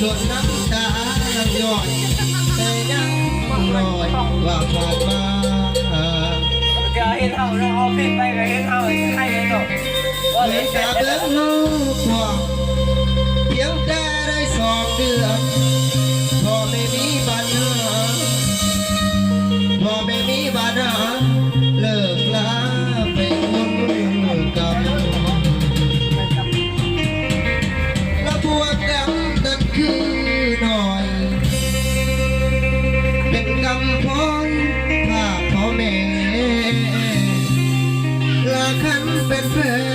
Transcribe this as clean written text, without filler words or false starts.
ชดน้ำตาย่อยแต่ยังลอยว่าผ่านมาจะเห็นเท่าเราเอาพิษไปก็เห็นเท่าให้เลยเนาะว่าเห็นจากเรื่องลูกพวกเพียงแต่ได้2 เดือนพอไม่มีปัญหาพอไม่มีปัญหาเลิกลาไปคนกับและพวกกันนั้นคือหน่อยเป็นกำพรภาพพ่อแม่ละคันเป็นแฟน